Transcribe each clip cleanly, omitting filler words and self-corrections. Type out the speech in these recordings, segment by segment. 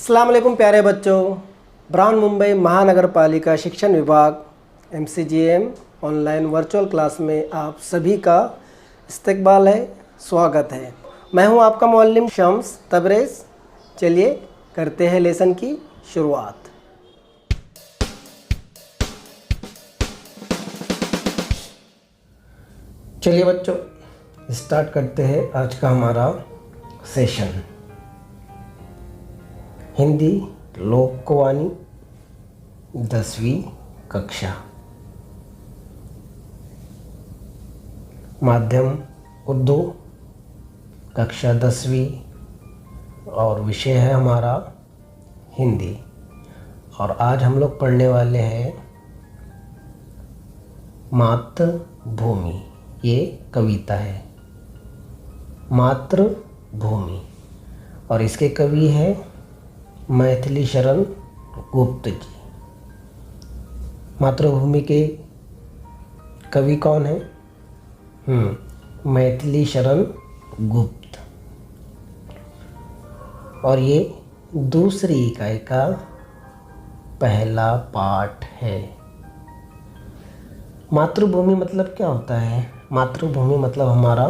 अस्सलाम वालेकुम प्यारे बच्चों। ब्राउन मुंबई महानगर पालिका शिक्षण विभाग MCGM ऑनलाइन वर्चुअल क्लास में आप सभी का इस्तकबाल है, स्वागत है। मैं हूं आपका मुअल्लिम शम्स तबरेज़। चलिए करते हैं लेसन की शुरुआत। चलिए बच्चों स्टार्ट करते हैं आज का हमारा सेशन। हिंदी लोकवाणी 10वीं कक्षा, माध्यम उर्दू कक्षा 10वीं और विषय है हमारा हिंदी। और आज हम लोग पढ़ने वाले हैं मातृभूमि। ये कविता है मातृभूमि और इसके कवि है मैथिली शरण गुप्त जी। मातृभूमि के कवि कौन है? मैथिली शरण गुप्त। और ये दूसरी इकाई का पहला पाठ है। मातृभूमि मतलब क्या होता है? मातृभूमि मतलब हमारा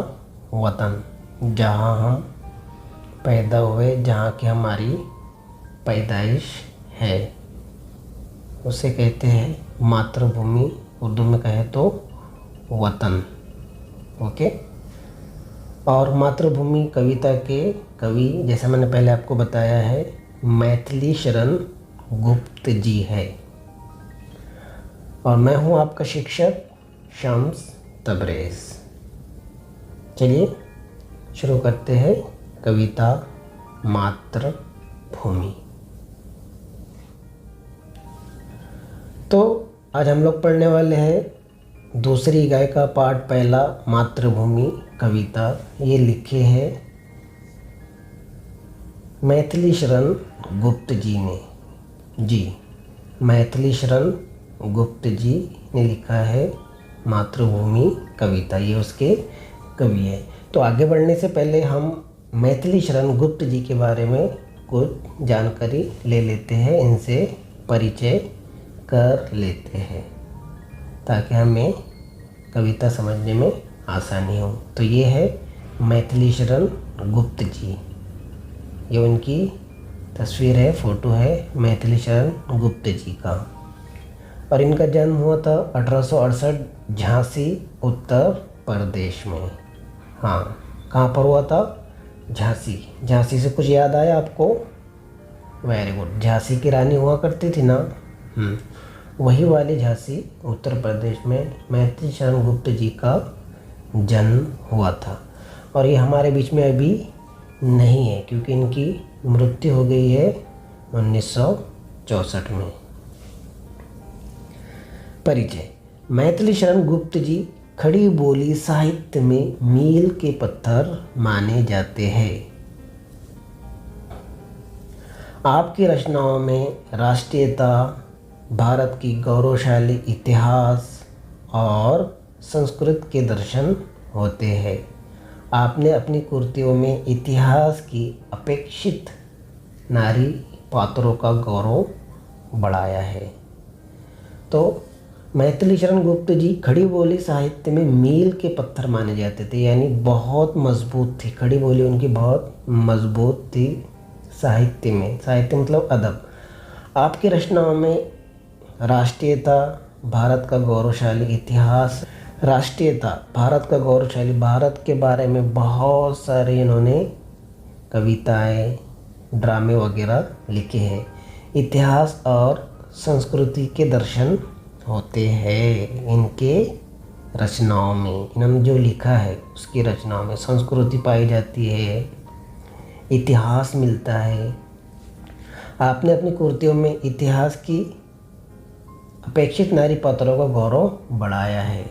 वतन, जहाँ हम पैदा हुए, जहाँ की हमारी पैदाइश है, उसे कहते हैं मातृभूमि। उर्दू में कहे तो वतन। ओके। और मातृभूमि कविता के कवि, जैसे मैंने पहले आपको बताया है, मैथिली शरण गुप्त जी है। और मैं हूँ आपका शिक्षक शम्स तबरेज़। चलिए शुरू करते हैं कविता मातृभूमि। तो आज हम लोग पढ़ने वाले हैं दूसरी इकाई का पाठ पहला, मातृभूमि कविता। ये लिखे हैं मैथिली शरण गुप्त जी ने। मैथिली शरण गुप्त जी ने लिखा है मातृभूमि कविता। ये उसके कवि है। तो आगे बढ़ने से पहले हम मैथिली शरण गुप्त जी के बारे में कुछ जानकारी ले लेते हैं, इनसे परिचय कर लेते हैं ताकि हमें कविता समझने में आसानी हो। तो ये है मैथिली शरण गुप्त जी। ये उनकी तस्वीर है, फ़ोटो है मैथिली शरण गुप्त जी का। और इनका जन्म हुआ था 1868 झांसी उत्तर प्रदेश में। हाँ, कहाँ पर हुआ था? झांसी। झांसी से कुछ याद आया आपको? Very good. झांसी की रानी हुआ करती थी ना, वही वाली झांसी उत्तर प्रदेश में मैथिली शरण गुप्त जी का जन्म हुआ था। और ये हमारे बीच में अभी नहीं है क्योंकि इनकी मृत्यु हो गई है 1964 में। परिचय। मैथिली शरण गुप्त जी खड़ी बोली साहित्य में मील के पत्थर माने जाते हैं। आपकी रचनाओं में राष्ट्रीयता, भारत की गौरवशाली इतिहास और संस्कृति के दर्शन होते हैं। आपने अपनी कृतियों में इतिहास की अपेक्षित नारी पात्रों का गौरव बढ़ाया है। तो मैथिली शरण गुप्त जी खड़ी बोली साहित्य में मील के पत्थर माने जाते थे, यानी बहुत मजबूत थी। खड़ी बोली उनकी बहुत मजबूत थी साहित्य में। साहित्य मतलब अदब। आपकी रचनाओं में राष्ट्रीयता, भारत का गौरवशाली इतिहास, राष्ट्रीयता, भारत का गौरवशाली, भारत के बारे में बहुत सारे इन्होंने कविताएं, ड्रामे वगैरह लिखे हैं। इतिहास और संस्कृति के दर्शन होते हैं इनके रचनाओं में। इन्होंने जो लिखा है उसकी रचनाओं में संस्कृति पाई जाती है, इतिहास मिलता है। आपने अपनी कृतियों में इतिहास की अपेक्षित नारी पात्रों का गौरव बढ़ाया है।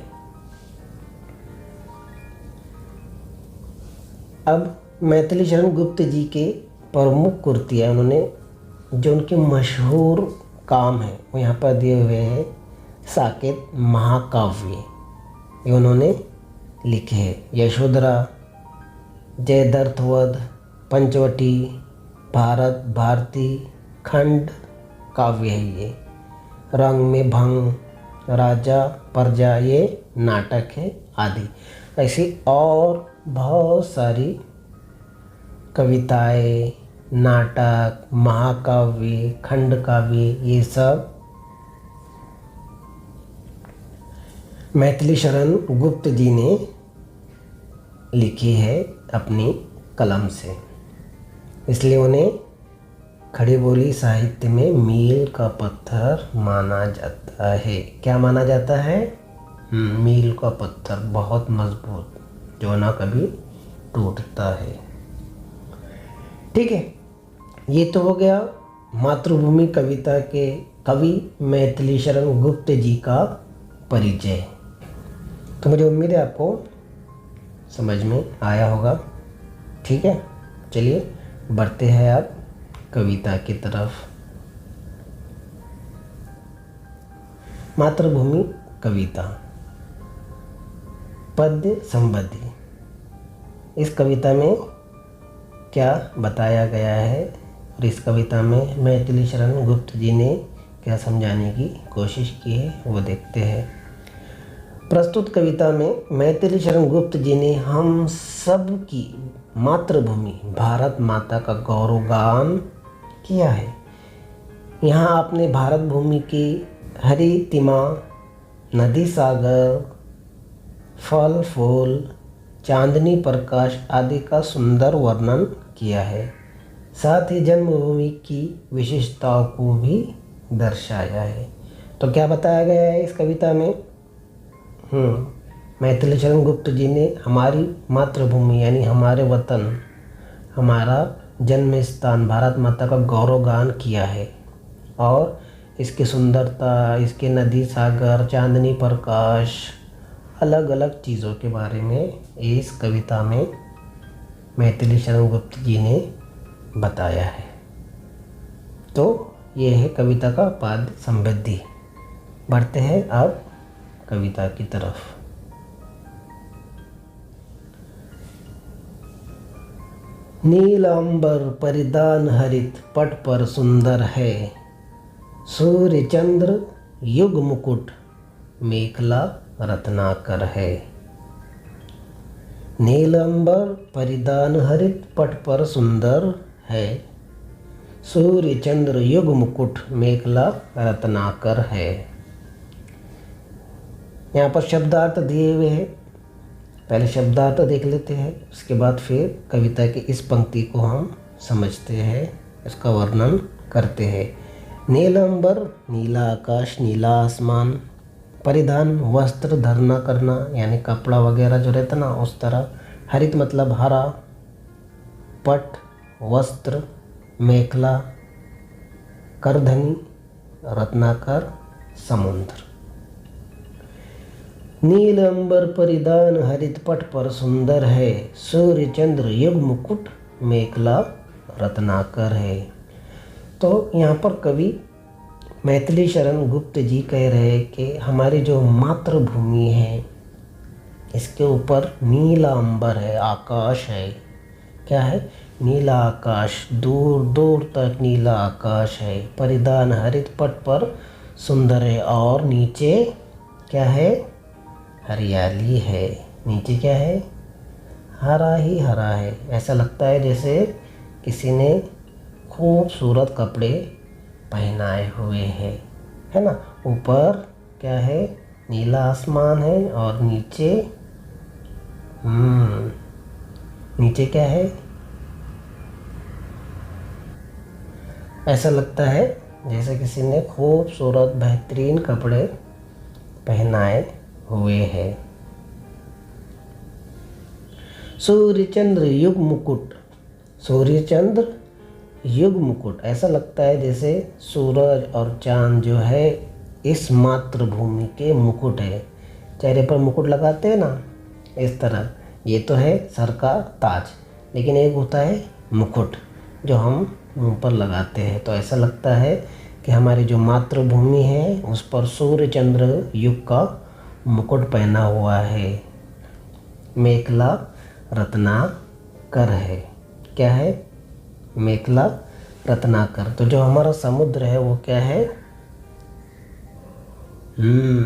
अब मैथिली शरण गुप्त जी के प्रमुख कृतियाँ, उन्होंने जो उनके मशहूर काम हैं वो यहाँ पर दिए हुए हैं। साकेत महाकाव्य ये उन्होंने लिखे हैं। यशोधरा, जयद्रथवध, पंचवटी, भारत भारती खंड काव्य है ये। रंग में भंग, राजा प्रजा ये नाटक है आदि। ऐसी और बहुत सारी कविताएं, नाटक, महाकाव्य, खंड काव्य ये सब मैथिली शरण गुप्त जी ने लिखी है अपनी कलम से, इसलिए उन्हें खड़ी बोली साहित्य में मील का पत्थर माना जाता है। क्या माना जाता है? मील का पत्थर, बहुत मजबूत, जो ना कभी टूटता है। ठीक है, ये तो हो गया मातृभूमि कविता के कवि मैथिली शरण गुप्त जी का परिचय। तो मुझे उम्मीद है आपको समझ में आया होगा। ठीक है, चलिए बढ़ते हैं अब कविता की तरफ। मातृभूमि कविता, पद्य संबंधी। इस कविता में क्या बताया गया है और इस कविता में मैथिली शरण गुप्त जी ने क्या समझाने की कोशिश की है वो देखते हैं। प्रस्तुत कविता में मैथिली शरण गुप्त जी ने हम सब की मातृभूमि भारत माता का गौरवगान किया है। यहाँ आपने भारत भूमि की हरितिमा, नदी सागर, फल फूल, चांदनी प्रकाश आदि का सुंदर वर्णन किया है। साथ ही जन्मभूमि की विशेषताओं को भी दर्शाया है। तो क्या बताया गया है इस कविता में? मैथिली शरण गुप्त जी ने हमारी मातृभूमि यानी हमारे वतन, हमारा जन्म स्थान भारत माता का गौरवगान किया है और इसकी सुंदरता, इसके नदी सागर, चांदनी प्रकाश, अलग अलग चीज़ों के बारे में इस कविता में मैथिली शरण गुप्त जी ने बताया है। तो ये है कविता का पद्य संबंधी। बढ़ते हैं अब कविता की तरफ। नील अंबर परिधान हरित पट पर सुंदर है, सूर्य चंद्र युग मुकुट मेखला रत्नाकर है। नील अंबर परिधान हरित पट पर सुंदर है, सूर्य चंद्र युग मुकुट मेखला रत्नाकर है। यहाँ पर शब्दार्थ दिए हुए हैं। पहले शब्दार्थ देख लेते हैं, उसके बाद फिर कविता की इस पंक्ति को हम समझते हैं, इसका वर्णन करते हैं। नील अंबर, नीला आकाश, नीला आसमान। परिधान, वस्त्र धारणा करना, यानी कपड़ा वगैरह जो रहता ना उस तरह। हरित मतलब हरा। पट वस्त्र, मेखला करधनी, रत्नाकर समुद्र। नील अंबर परिधान हरित पट पर सुंदर है, सूर्य चंद्र युग मुकुट मेखला रत्नाकर है। तो यहाँ पर कवि मैथिली शरण गुप्त जी कह रहे हैं कि हमारी जो मातृभूमि है इसके ऊपर नीला अंबर है, आकाश है। क्या है? नीला आकाश, दूर दूर तक नीला आकाश है। परिधान हरित पट पर सुंदर है और नीचे क्या है? हरियाली है। नीचे क्या है? हरा ही हरा है। ऐसा लगता है जैसे किसी ने खूबसूरत कपड़े पहनाए हुए हैं, है ना। ऊपर क्या है? नीला आसमान है और नीचे नीचे क्या है? ऐसा लगता है जैसे किसी ने खूबसूरत बेहतरीन कपड़े पहनाए हुए हैं। सूर्य चंद्र युग मुकुट, सूर्य चंद्र युग मुकुट, ऐसा लगता है जैसे सूरज और चांद जो है इस मातृभूमि के मुकुट है। चेहरे पर मुकुट लगाते हैं ना, इस तरह। ये तो है सर का ताज, लेकिन एक होता है मुकुट जो हम मुंह पर लगाते हैं। तो ऐसा लगता है कि हमारी जो मातृभूमि है उस पर सूर्य चंद्र युग का मुकुट पहना हुआ है। मेखला रत्नाकर है। क्या है? मेखला रत्नाकर। तो जो हमारा समुद्र है वो क्या है?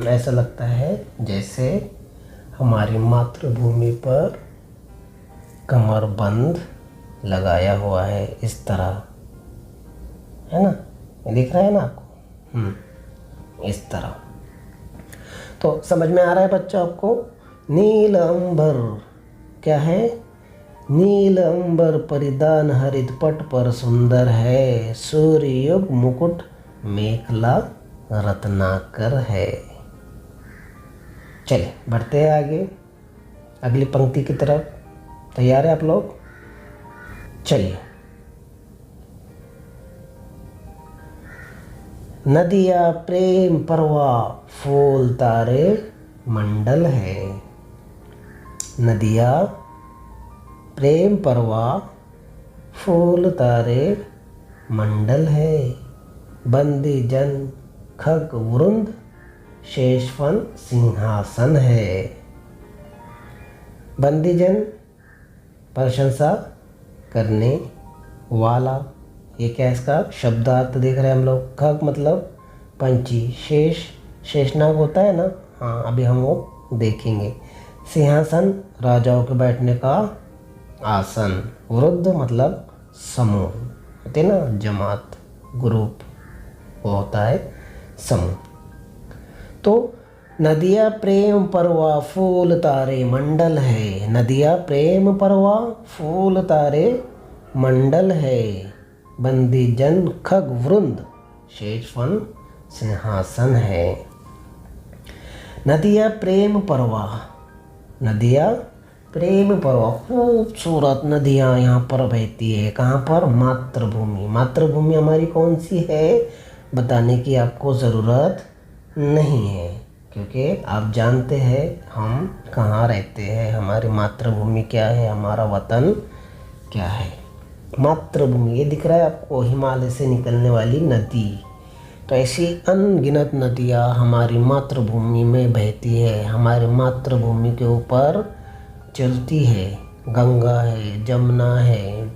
ऐसा लगता है जैसे हमारी मातृभूमि पर कमरबंद लगाया हुआ है, इस तरह, है ना? ये दिख रहा है ना आपको? इस तरह। तो समझ में आ रहा है बच्चों आपको? नील अंबर क्या है? नील अंबर परिधान हरित पट पर सुंदर है, सूर्ययुग मुकुट मेखला रत्नाकर है। चलिए बढ़ते हैं आगे अगली पंक्ति की तरफ। तैयार है आप लोग? चलिए। नदिया प्रेम परवा फूल तारे मंडल है। नदिया प्रेम परवा फूल तारे मंडल है। बंदी जन खग वृंद शेषफन सिंहासन है। बंदीजन प्रशंसा करने वाला, ये क्या है इसका शब्दार्थ देख रहे हैं हम लोग। खग मतलब पंछी, शेष शेषनाग होता है ना, हाँ अभी हम वो देखेंगे। सिंहासन राजाओं के बैठने का आसन। वृद्ध मतलब समूह होते ना, जमात, ग्रुप, वो होता है समूह। तो नदिया प्रेम परवा फूल तारे मंडल है। नदिया प्रेम परवा फूल तारे मंडल है। बंदी जन खग वृंद शेषफन सिंहासन है। नदिया प्रेम परवा, नदिया प्रेम परवा, खूबसूरत नदियाँ यहाँ पर बहती है। कहाँ पर? मातृभूमि। मातृभूमि हमारी कौन सी है बताने की आपको ज़रूरत नहीं है, क्योंकि आप जानते हैं हम कहाँ रहते हैं, हमारी मातृभूमि क्या है, हमारा वतन क्या है। मातृभूमि ये दिख रहा है आपको, हिमालय से निकलने वाली नदी। तो ऐसी अनगिनत नदियाँ हमारी मातृभूमि में बहती है, हमारी मातृभूमि के ऊपर चलती है। गंगा है, जमुना है,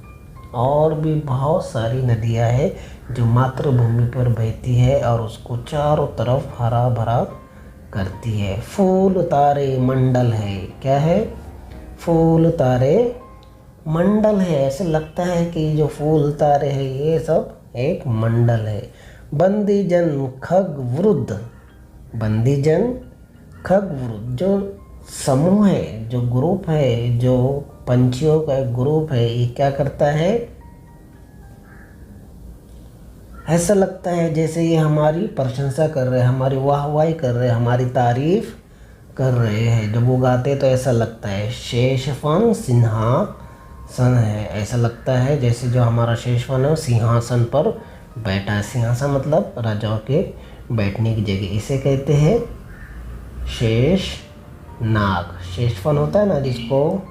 और भी बहुत सारी नदियाँ हैं जो मातृभूमि पर बहती है और उसको चारों तरफ हरा भरा करती है। फूल तारे मंडल है। क्या है? फूल तारे मंडल है। ऐसे लगता है कि जो फूल तारे हैं ये सब एक मंडल है। बंदीजन खग वृद्ध, बंदीजन खग वृद्ध जो समूह है, जो ग्रुप है, जो पंछियों का एक ग्रुप है, ये क्या करता है? ऐसा लगता है जैसे ये हमारी प्रशंसा कर रहे हैं, हमारी वाहवाही कर रहे हैं, हमारी तारीफ कर रहे हैं। जब वो गाते तो ऐसा लगता है। शेषफन सिंहासन है। ऐसा लगता है जैसे जो हमारा शेषफन है सिंहासन पर बैठा है। सिंहासन मतलब राजाओं के बैठने की जगह, इसे कहते हैं शेष नाग। शेषफन होता है ना जिसको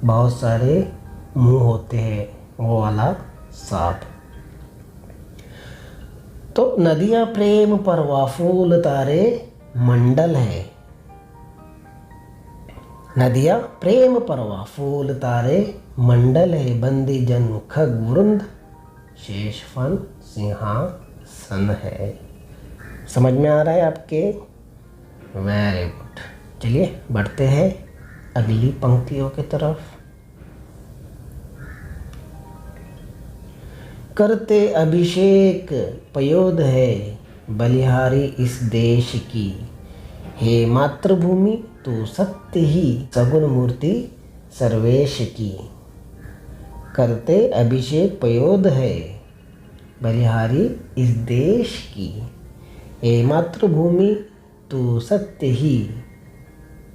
बहुत सारे मुंह होते हैं, वो वाला सांप। तो नदियाँ प्रेम परवा फूल तारे मंडल है। नदियाँ प्रेम परवा फूल तारे मंडल है। बंदी जन खग वृंद शेषफन सिंहासन है। समझ में आ रहा है आपके? Very good. चलिए बढ़ते हैं अगली पंक्तियों की तरफ। करते अभिषेक पयोद है बलिहारी इस देश की। हे मातृभूमि तू सत्य ही सगुण मूर्ति सर्वेश की। करते अभिषेक पयोद है बलिहारी इस देश की। हे मातृभूमि तू सत्य ही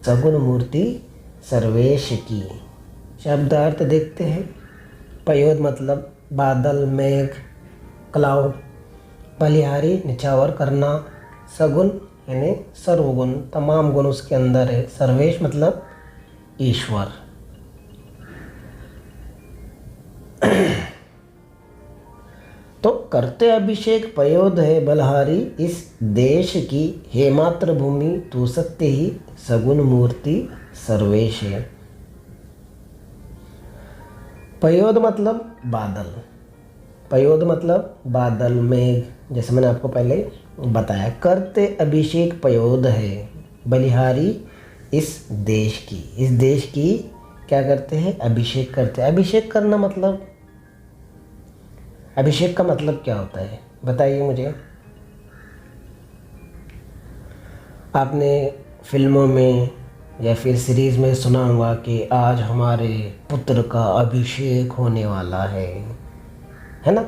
सगुण मूर्ति सर्वेश की। शब्दार्थ देखते हैं। पयोद मतलब बादल, मेघ, क्लाउड। बलिहारी निछावर करना। सगुण यानी सर्वगुण, तमाम गुण उसके अंदर है। सर्वेश मतलब ईश्वर। तो करते अभिषेक पयोद है बलिहारी इस देश की। हे मातृभूमि तू सत्य ही सगुण मूर्ति सर्वेश है। पयोद मतलब बादल, पयोद मतलब बादल, मेघ, जैसे मैंने आपको पहले बताया। करते अभिषेक पयोद है, बलिहारी इस देश की। इस देश की क्या करते हैं? अभिषेक करते हैं। अभिषेक करना मतलब, अभिषेक का मतलब क्या होता है बताइए मुझे। आपने फिल्मों में या फिर सीरीज़ में सुना होगा कि आज हमारे पुत्र का अभिषेक होने वाला है ना?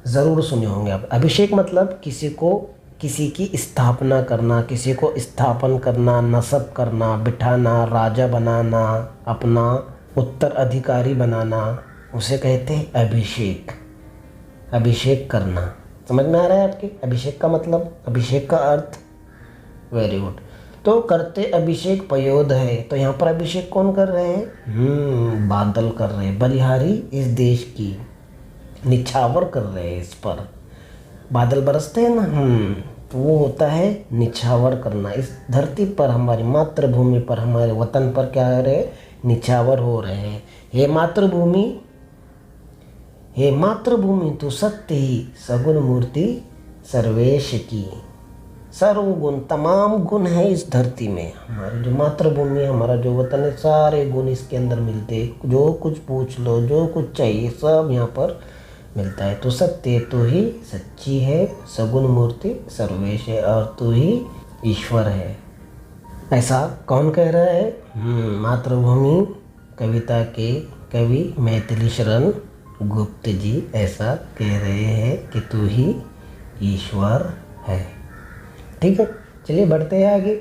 ज़रूर सुने होंगे आप। अभिषेक मतलब किसी को, किसी की स्थापना करना, किसी को स्थापन करना, नस्ब करना, बिठाना, राजा बनाना, अपना उत्तराधिकारी बनाना, उसे कहते हैं अभिषेक। अभिषेक करना समझ में आ रहा है आपके? अभिषेक का मतलब, अभिषेक का अर्थ। Very good. तो करते अभिषेक पयोद है, तो यहाँ पर अभिषेक कौन कर रहे हैं? बादल कर रहे हैं। बलिहारी इस देश की, निछावर कर रहे हैं इस पर। बादल बरसते हैं ना, तो वो होता है निछावर करना। इस धरती पर, हमारी मातृभूमि पर, हमारे वतन पर क्या हो रहे हैं? निछावर हो रहे हैं। हे मातृभूमि, हे मातृभूमि तू सत्य ही सगुण मूर्ति सर्वेश की। सर्वगुण, तमाम गुण है इस धरती में। हमारी जो मातृभूमि है, हमारा जो वतन है, सारे गुण इसके अंदर मिलते हैं। जो कुछ पूछ लो, जो कुछ चाहिए, सब यहाँ पर मिलता है। तो सत्य, तू ही सच्ची है, सगुण मूर्ति सर्वेश है, और तू ही ईश्वर है। ऐसा कौन कह रहा है? मातृभूमि कविता के कवि मैथिली शरण गुप्त जी ऐसा कह रहे हैं कि तू ही ईश्वर है। ठीक है, चलिए बढ़ते हैं आगे।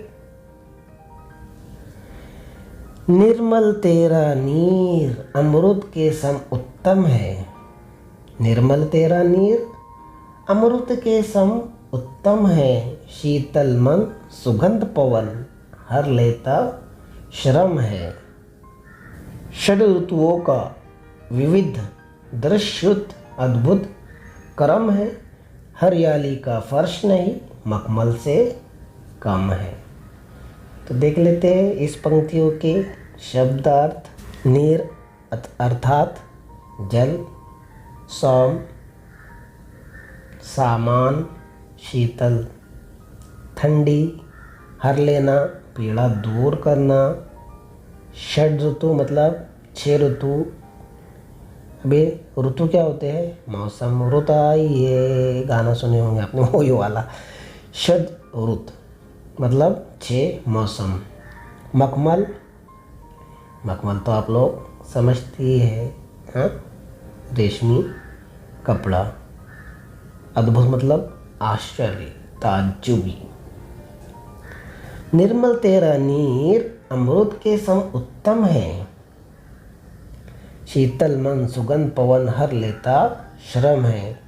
निर्मल तेरा नीर अमृत के सम उत्तम है। निर्मल तेरा नीर अमृत के सम उत्तम है। शीतल मन सुगंध पवन हर लेता श्रम है। षड ऋतुओं का विविध दृश्युत अद्भुत क्रम है। हरियाली का फर्श नहीं मखमल से कम है। तो देख लेते हैं इस पंक्तियों के शब्दार्थ। नीर अर्थात जल, सौम सामान, शीतल ठंडी, हर लेना पीड़ा दूर करना, षड ऋतु मतलब 6 ऋतु। अभी ऋतु क्या होते हैं? मौसम, ऋतु ये गाना सुने होंगे आपने, वही वाला। षड ऋतु मतलब 6 मौसम। मखमल, मखमल तो आप लोग समझते ही है, हाँ, रेशमी कपड़ा। अद्भुत मतलब आश्चर्य, ताज्जुबी। निर्मल तेरा नीर अमृत के सम उत्तम है। शीतल मन सुगंध पवन हर लेता श्रम है।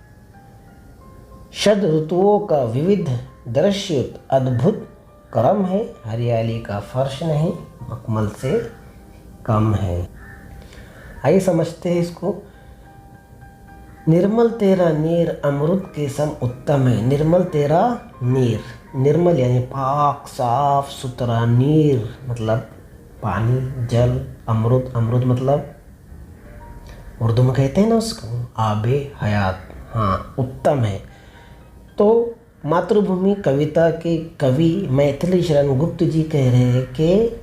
षड ऋतुओं का विविध दृश्युत अद्भुत क्रम है। हरियाली का फर्श नहीं मखमल से कम है। आइए समझते हैं इसको। निर्मल तेरा नीर अमृत के सम उत्तम है। निर्मल तेरा नीर, निर्मल यानी पाक साफ सुथरा, नीर मतलब पानी, जल, अमृत, अमृत मतलब उर्दू में कहते हैं ना उसको आबे हयात, हाँ, उत्तम है। तो मातृभूमि कविता के कवि मैथिली शरण गुप्त जी कह रहे हैं कि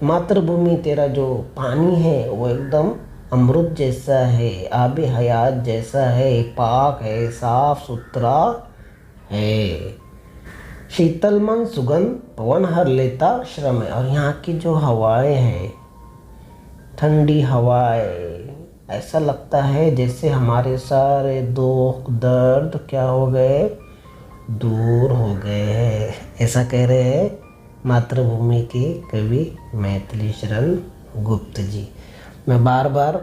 मातृभूमि तेरा जो पानी है वो एकदम अमृत जैसा है, आबे हयात जैसा है, पाक है, साफ सुथरा है। शीतल मन सुगंध पवन हर लेता श्रम है। और यहाँ की जो हवाएं हैं, ठंडी हवाएं, ऐसा लगता है जैसे हमारे सारे दुख दर्द क्या हो गए, दूर हो गए हैं। ऐसा कह रहे हैं मातृभूमि के कवि मैथिली शरण गुप्त जी। मैं बार बार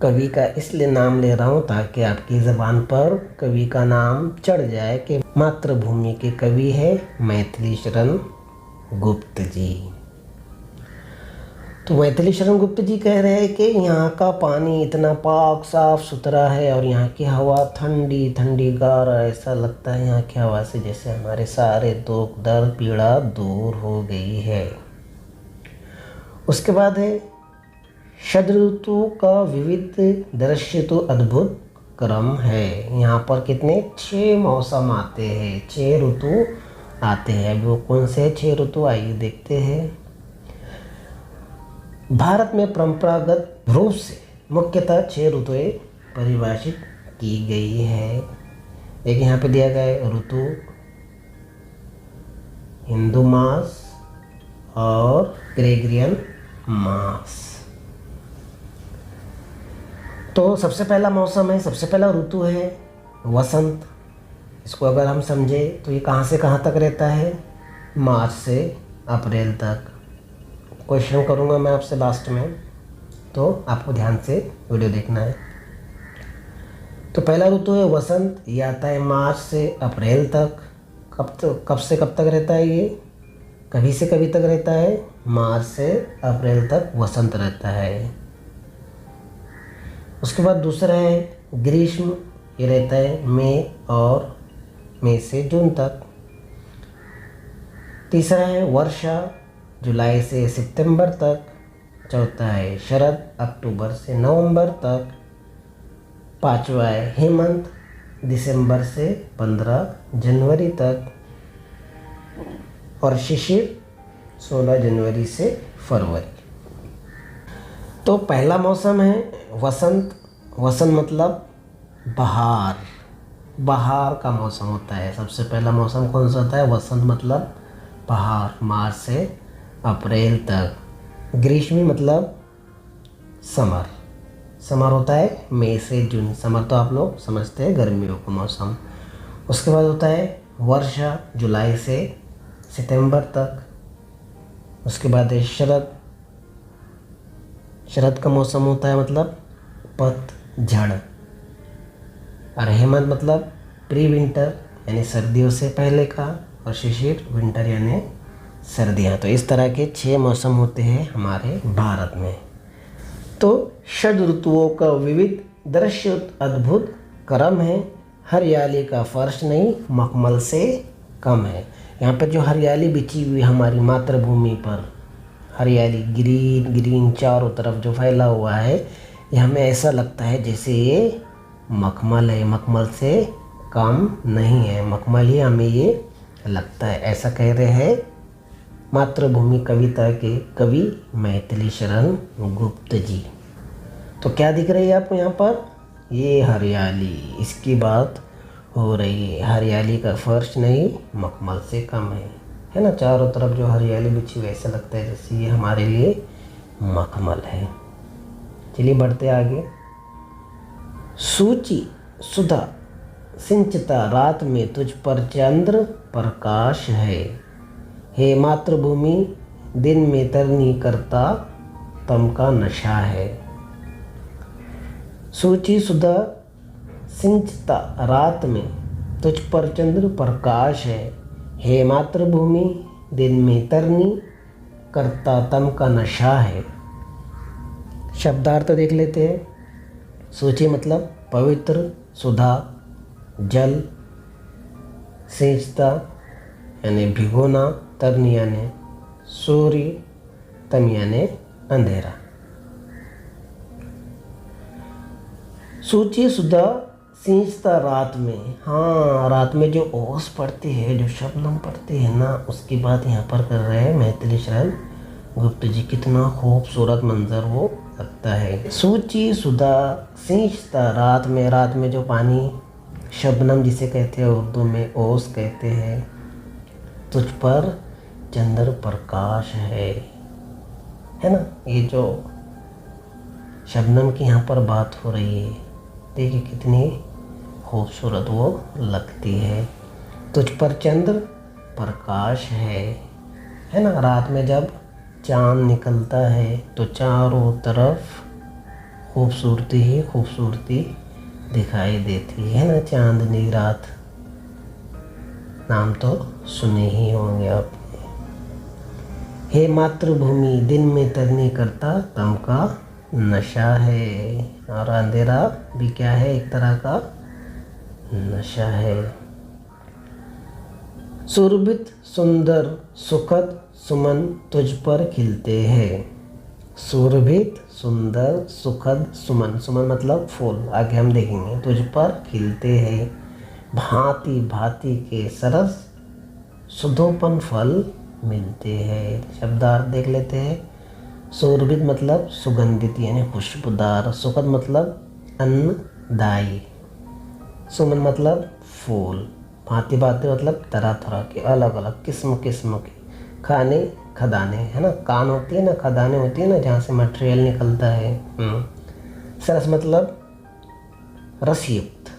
कवि का इसलिए नाम ले रहा हूँ ताकि आपकी ज़बान पर कवि का नाम चढ़ जाए कि मातृभूमि के कवि है मैथिली शरण गुप्त जी। तो मैथिली शरण गुप्त जी कह रहे हैं कि यहाँ का पानी इतना पाक साफ सुथरा है और यहाँ की हवा ठंडी ठंडी गारा, ऐसा लगता है यहाँ की हवा से जैसे हमारे सारे दुख दर्द पीड़ा दूर हो गई है। उसके बाद है षड्ऋतु का विविध दृश्य तो अद्भुत क्रम है। यहाँ पर कितने 6 मौसम आते हैं, 6 ऋतु आते हैं। वो कौन से 6 ऋतु, आइए देखते हैं। भारत में परंपरागत रूप से मुख्यतः 6 ऋतुएं परिभाषित की गई है। एक यहाँ पे दिया गया है ऋतु, हिंदू मास और ग्रेगरियन मास। तो सबसे पहला मौसम है, सबसे पहला ऋतु है वसंत। इसको अगर हम समझे तो ये कहाँ से कहाँ तक रहता है, मार्च से अप्रैल तक। क्वेश्चन करूँगा मैं आपसे लास्ट में, तो आपको ध्यान से वीडियो देखना है। तो पहला ऋतु है वसंत, ये आता है मार्च से अप्रैल तक। कब से कब तक रहता है ये, कभी से कभी तक रहता है, मार्च से अप्रैल तक वसंत रहता है। उसके बाद दूसरा है ग्रीष्म, ये रहता है मई से जून तक। तीसरा है वर्षा, जुलाई से सितंबर तक। चौथा है शरद, अक्टूबर से नवंबर तक। पांचवा है हेमंत, दिसंबर से 15 जनवरी तक। और शिशिर 16 जनवरी से फरवरी। तो पहला मौसम है वसंत। वसंत मतलब बहार, बहार का मौसम होता है। सबसे पहला मौसम कौन सा होता है, वसंत मतलब बहार, मार्च से अप्रैल तक। ग्रीष्मी मतलब समर, समर होता है मई से जून। समर तो आप लोग समझते हैं, गर्मियों का मौसम। उसके बाद होता है वर्षा, जुलाई से सितंबर तक। उसके बाद है शरद, शरद का मौसम होता है मतलब पतझड़। और हेमंत मतलब प्री विंटर यानी सर्दियों से पहले का। और शिशिर विंटर यानी सर्दियाँ। तो इस तरह के 6 मौसम होते हैं हमारे भारत में। तो षड ऋतुओं का विविध दृश्य अद्भुत क्रम है। हरियाली का फर्श नहीं, मखमल से कम है। यहाँ पर जो हरियाली बिछी हुई हमारी मातृभूमि पर, हरियाली ग्रीन ग्रीन चारों तरफ जो फैला हुआ है, ये हमें ऐसा लगता है जैसे ये मखमल है, मखमल से कम नहीं है। मखमल ही हमें ये लगता है, ऐसा कह रहे हैं मातृभूमि कविता के कवि मैथिली शरण गुप्त जी। तो क्या दिख रही है आपको यहाँ पर, ये हरियाली, इसकी बात हो रही है। हरियाली का फर्श नहीं, मखमल से कम है ना। चारों तरफ जो हरियाली बिछी हुई, ऐसा लगता है जैसे ये हमारे लिए मखमल है। चलिए बढ़ते आगे। सूची सुधा सिंचता रात में तुझ पर चंद्र प्रकाश है। हे मातृभूमि दिन में तरनी करता तम का नशा है। सूची सुधा सिंचता रात में तुझ पर चंद्र प्रकाश है। हे मातृभूमि दिन में तरनी करता तम का नशा है। शब्दार्थ देख लेते हैं। सूची मतलब पवित्र, सुधा जल, सिंचता यानी भिगोना, तरनी यानी सूर्य, तम यानी अंधेरा। सूची सुधा सिंचता रात में, हाँ रात में जो ओस पड़ती है, जो शबनम पड़ती है ना, उसकी बात यहाँ पर कर रहे हैं मैथिली शरण गुप्त जी। कितना खूबसूरत मंजर वो लगता है। सूची सुधा सिंचता रात में, रात में जो पानी शबनम जिसे कहते हैं उर्दू में ओस कहते हैं। तुझ पर चंद्र प्रकाश है ना। ये जो शबनम की यहाँ पर बात हो रही है, देखिए कितनी खूबसूरत वो लगती है। तुझ पर चंद्र प्रकाश है ना। रात में जब चांद निकलता है तो चारों तरफ खूबसूरती ही खूबसूरती दिखाई देती है ना। चांदनी रात नाम तो सुने ही होंगे आप। हे मातृभूमि दिन में तरनी करता तम का नशा है। और अंधेरा भी क्या है, एक तरह का नशा है। सुरभित सुंदर सुखद सुमन तुझ पर खिलते हैं। सुरभित, सुंदर, सुखद, सुमन। सुमन मतलब फूल, आगे हम देखेंगे। तुझ पर खिलते हैं भांति भांति के सरस, सुधोपन फल मिलते हैं। शब्दार्थ देख लेते हैं। सुरभित मतलब सुगंधित यानी खुशबूदार। सुखद मतलब अन्नदायी। सुमन मतलब फूल। भांति भांति मतलब तरह तरह के, अलग अलग, किस्म किस्म के। खाने, खदाने, है ना, कान होती है ना, खदाने होती है ना, जहाँ से मटेरियल निकलता है। सरस मतलब रसयुक्त।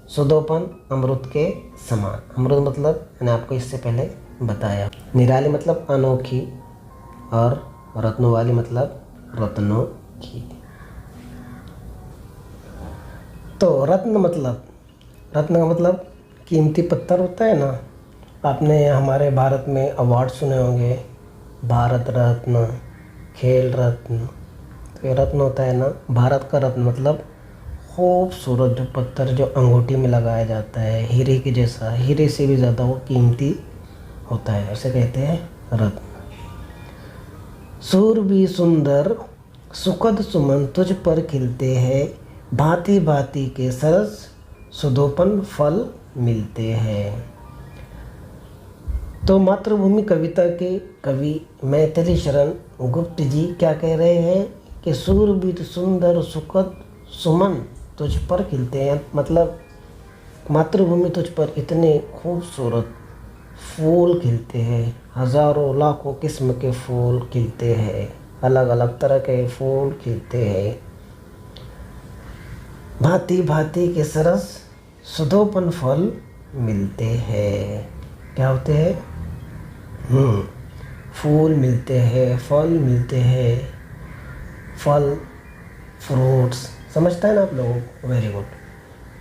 सुधोपन अमृत के समान। अमृत मतलब मैंने आपको इससे पहले बताया। निराली मतलब अनोखी, और रत्नों वाली मतलब रत्नों की। तो रत्न का मतलब कीमती पत्थर होता है ना। आपने हमारे भारत में अवार्ड सुने होंगे, भारत रत्न, खेल रत्न। तो ये रत्न होता है ना, भारत का रत्न मतलब खूबसूरत जो पत्थर जो अंगूठी में लगाया जाता है, हीरे के जैसा, हीरे से भी ज़्यादा वो कीमती होता है, उसे कहते हैं रत्न। सूरबी सुंदर, सुखद सुमन तुझ पर खिलते हैं, भांति भांति के सरस, सुधोपन फल मिलते हैं। तो मातृभूमि कविता के कवि मैथिली शरण गुप्त जी क्या कह रहे हैं कि सूरबीर सुंदर सुखद सुमन तुझ पर खिलते हैं। मतलब मातृभूमि तुझ पर इतने खूबसूरत फूल खिलते हैं, हजारों लाखों किस्म के फूल खिलते हैं, अलग अलग तरह के फूल खिलते हैं, भांति भांति के सरस सुधोपन फल मिलते हैं। क्या होते हैं? फूल मिलते हैं, फल मिलते हैं, फल, फ्रूट्स, समझता है ना आप लोगों को? Very good.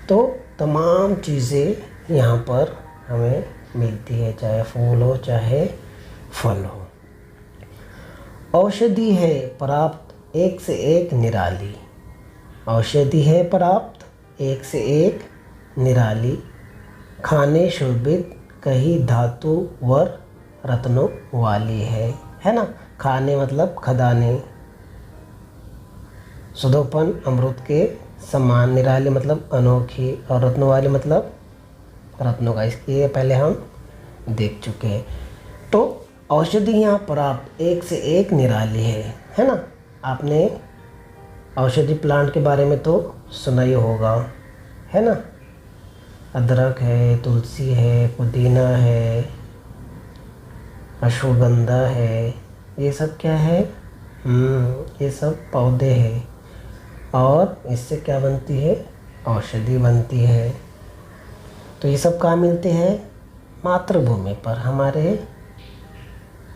तो तमाम चीज़ें यहाँ पर हमें मिलती है, चाहे फूल हो चाहे फल हो। औषधि है प्राप्त एक से एक निराली। औषधि है प्राप्त एक से एक निराली, खाने शोभित कही धातु वर रत्नों वाली है ना। खाने मतलब खदाने, सुधोपन अमृत के समान, निराली मतलब अनोखी, और रत्नों वाली मतलब रत्नों का। इसके पहले हम देख चुके हैं। तो औषधि यहाँ प्राप्त एक से एक निराली है ना। आपने औषधि प्लांट के बारे में तो सुना ही होगा, है ना। अदरक है, तुलसी है, पुदीना है, अश्वगंधा है, ये सब क्या है? ये सब पौधे हैं, और इससे क्या बनती है? औषधि बनती है। तो ये सब कहाँ मिलते हैं? मातृभूमि पर, हमारे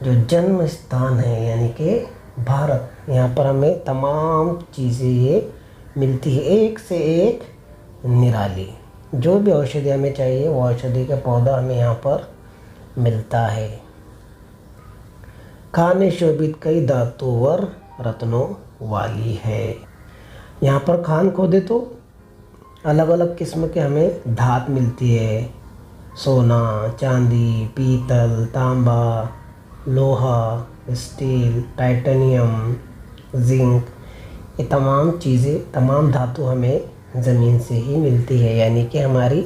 जो जन्म स्थान है यानी कि भारत, यहाँ पर हमें तमाम चीज़ें ये मिलती है, एक से एक निराली। जो भी औषधि हमें चाहिए वो औषधि का पौधा हमें यहाँ पर मिलता है। खाने शोभित कई धातुवर रत्नों वाली है। यहाँ पर खान खोदे तो अलग अलग किस्म के हमें धात मिलती है, सोना, चांदी, पीतल, तांबा, लोहा, स्टील, टाइटेनियम, जिंक। ये तमाम चीज़ें, तमाम धातु हमें ज़मीन से ही मिलती है, यानी कि हमारी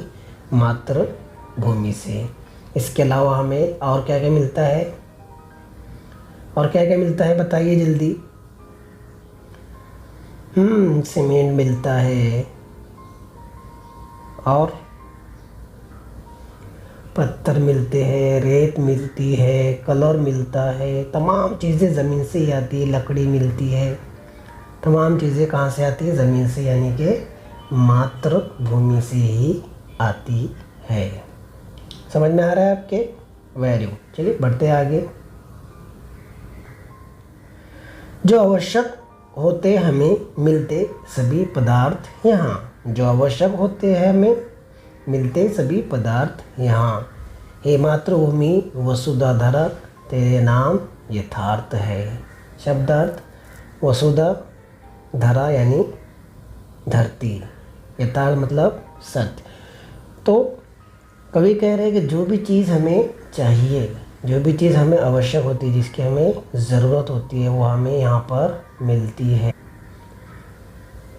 मातृभूमि से। इसके अलावा हमें और क्या क्या मिलता है? और क्या क्या मिलता है बताइए जल्दी। सीमेंट मिलता है, और पत्थर मिलते हैं, रेत मिलती है, कलर मिलता है। तमाम चीज़ें ज़मीन से ही आती है। लकड़ी मिलती है। तमाम चीज़ें कहाँ से आती है? ज़मीन से, यानी कि मातृभूमि से ही आती है। समझ में आ रहा है आपके? Very good. चलिए बढ़ते हैं आगे। जो आवश्यक होते हमें मिलते सभी पदार्थ यहाँ। जो आवश्यक होते हैं हमें मिलते सभी पदार्थ यहाँ। हे मातृभूमि वसुधाधरा तेरे नाम यथार्थ है। शब्दार्थ: वसुधा धरा यानी धरती, यथार्थ मतलब सत्य। तो कवि कह रहे हैं कि जो भी चीज़ हमें चाहिए जो भी चीज़ हमें आवश्यक होती है, जिसकी हमें ज़रूरत होती है, वो हमें यहाँ पर मिलती है।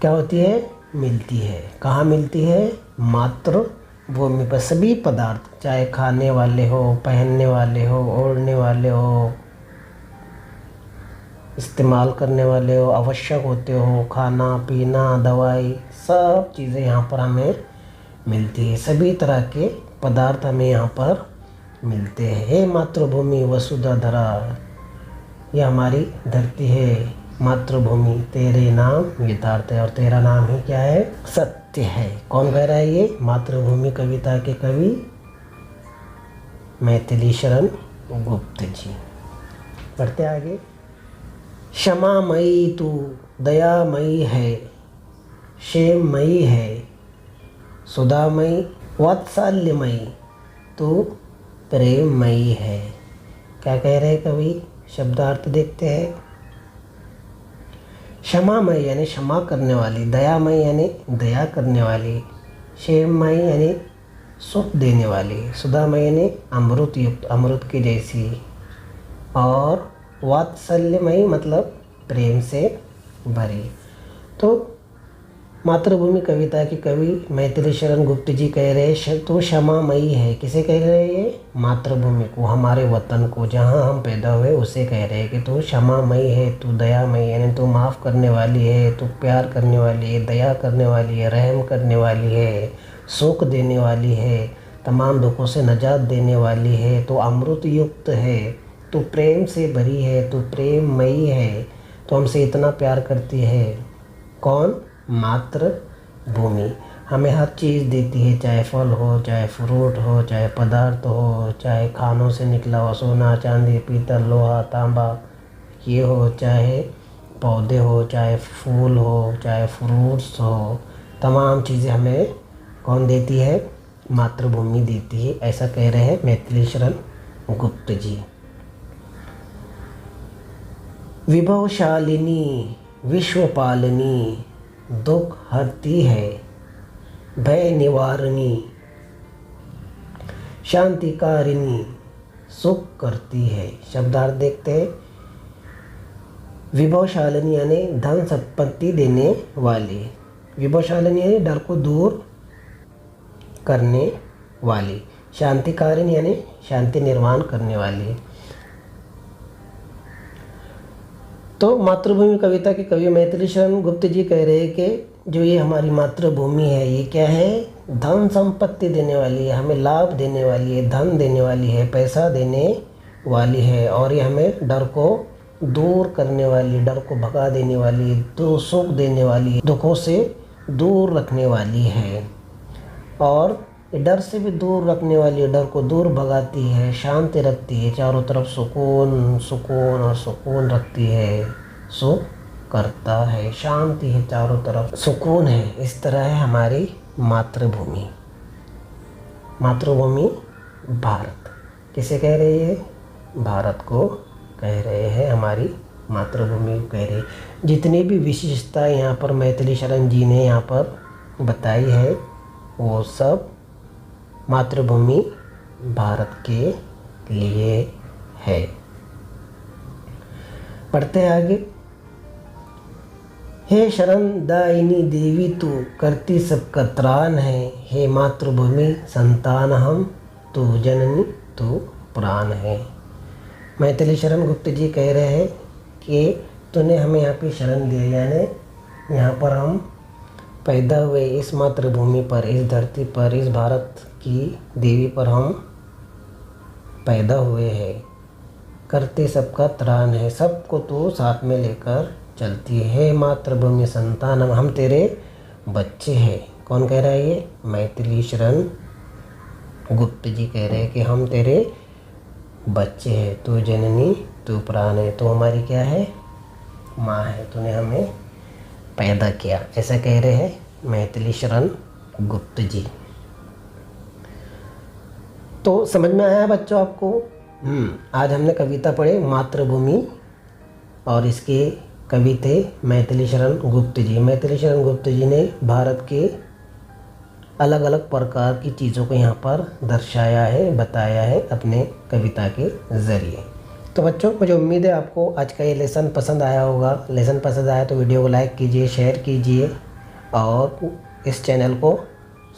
क्या होती है? मिलती है। कहाँ मिलती है? मातृभूमि पर। सभी पदार्थ, चाहे खाने वाले हो, पहनने वाले हो, ओढ़ने वाले हो, इस्तेमाल करने वाले हो, आवश्यक होते हो, खाना पीना, दवाई, सब चीज़ें यहाँ पर हमें मिलती है। सभी तरह के पदार्थ हमें यहाँ पर मिलते हैं। हे मातृभूमि वसुधा धरा, यह हमारी धरती है मातृभूमि, तेरे नाम यथार्थ है और तेरा नाम ही क्या है? सत्य है। कौन कह रहा है ये? मातृभूमि कविता के कवि मैथिली शरण गुप्त जी। पढ़ते आगे। क्षमामयी तू दयामयी है, क्षेममयी है, सुधामयी वात्सल्यमयी तू प्रेममयी है। क्या कह रहे कवि? शब्दार्थ देखते हैं। क्षमामयी यानी क्षमा करने वाली, दयामयी यानी दया करने वाली, क्षेममयी यानी सुख देने वाली, सुधामयी यानी अमृत युक्त, अमृत की जैसी, और वात्सल्यमयी मतलब प्रेम से भरी। तो मातृभूमि कविता के कवि मैथिली शरण गुप्त जी कह रहे हैं तू क्षमामयी है। किसे कह रहे हैं ये? मातृभूमि को, हमारे वतन को, जहाँ हम पैदा हुए, उसे कह रहे हैं कि तू क्षमामयी है, तू दयामयी यानी तू माफ़ करने वाली है, तू प्यार करने वाली है, दया करने वाली है, रहम करने वाली है, सुख देने वाली है, तमाम दुखों से निजात देने वाली है, तो अमृत युक्त है, तो प्रेम से भरी है, तो प्रेममयी है, तो हमसे इतना प्यार करती है। कौन? मातृभूमि। हमें हर चीज़ देती है, चाहे फल हो, चाहे फ्रूट हो, चाहे पदार्थ हो, चाहे खानों से निकला हो, सोना चांदी पीतल लोहा तांबा ये हो, चाहे पौधे हो, चाहे फूल हो, चाहे फ्रूट्स हो, तमाम चीज़ें हमें कौन देती है? मातृभूमि देती है। ऐसा कह रहे हैं मैथिली शरण गुप्त जी। विभवशालिनी विश्वपालिनी दुख हरती है, भय निवारणी शांतिकारिणी सुख करती है। शब्दार्थ देखते हैं। विभवशालिनी यानी धन संपत्ति देने वाली, विभवशालिनी यानी डर को दूर करने वाली, शांतिकारिणी यानी शांति निर्माण करने वाली। तो मातृभूमि कविता के कवि मैथिली शरण गुप्त जी कह रहे हैं कि जो ये हमारी मातृभूमि है, ये क्या है? धन संपत्ति देने वाली है, हमें लाभ देने वाली है, धन देने वाली है, पैसा देने वाली है, और ये हमें डर को दूर करने वाली, डर को भगा देने वाली, तो सुख देने वाली, दुखों से दूर रखने वाली है, और डर से भी दूर रखने वाली, डर को दूर भगाती है, शांति रखती है, चारों तरफ सुकून सुकून और सुकून रखती है, सुख करता है, शांति है, चारों तरफ सुकून है। इस तरह है हमारी मातृभूमि। मातृभूमि भारत। किसे कह रहे हैं? भारत को कह रहे हैं, हमारी मातृभूमि कह रहे हैं। जितनी भी विशेषता यहाँ पर मैथिली शरण जी ने यहाँ पर बताई है, वो सब मातृभूमि भारत के लिए है। पढ़ते हैं आगे। हे शरण दायिनी देवी तू करती सबका त्राण है, हे मातृभूमि संतान हम, तू जननी तू प्राण है। मैथिली शरण गुप्त जी कह रहे हैं कि तूने हमें यहाँ पे शरण दिया, यानी यहाँ पर हम पैदा हुए, इस मातृभूमि पर, इस धरती पर, इस भारत की देवी पर हम पैदा हुए हैं। करते सबका त्राण है, सबको तो साथ में लेकर चलती है। मातृभूमि संतान हम तेरे बच्चे हैं। कौन कह रहा है ये? मैथिली शरण गुप्त जी कह रहे हैं कि हम तेरे बच्चे हैं, तू जननी तू प्राण है, तो हमारी क्या है? माँ है, तूने हमें पैदा किया। ऐसा कह रहे हैं मैथिली शरण गुप्त जी। तो समझ में आया बच्चों आपको? आज हमने कविता पढ़े मातृभूमि, और इसके कवि थे मैथिली शरण गुप्त जी। मैथिली शरण गुप्त जी ने भारत के अलग अलग प्रकार की चीज़ों को यहाँ पर दर्शाया है, बताया है अपने कविता के ज़रिए। तो बच्चों, मुझे उम्मीद है आपको आज का ये लेसन पसंद आया होगा। लेसन पसंद आया तो वीडियो को लाइक कीजिए, शेयर कीजिए और इस चैनल को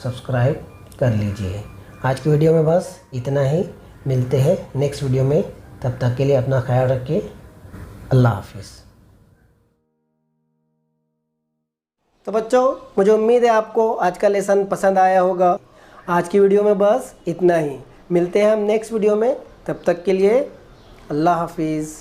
सब्सक्राइब कर लीजिए। आज की वीडियो में बस इतना ही। मिलते हैं नेक्स्ट वीडियो में, तब तक के लिए अपना ख्याल रखिए। अल्लाह हाफिज़। तो बच्चों, मुझे उम्मीद है आपको आज का लेसन पसंद आया होगा। आज की वीडियो में बस इतना ही। मिलते हैं हम नेक्स्ट वीडियो में, तब तक के लिए अल्लाह हाफिज़।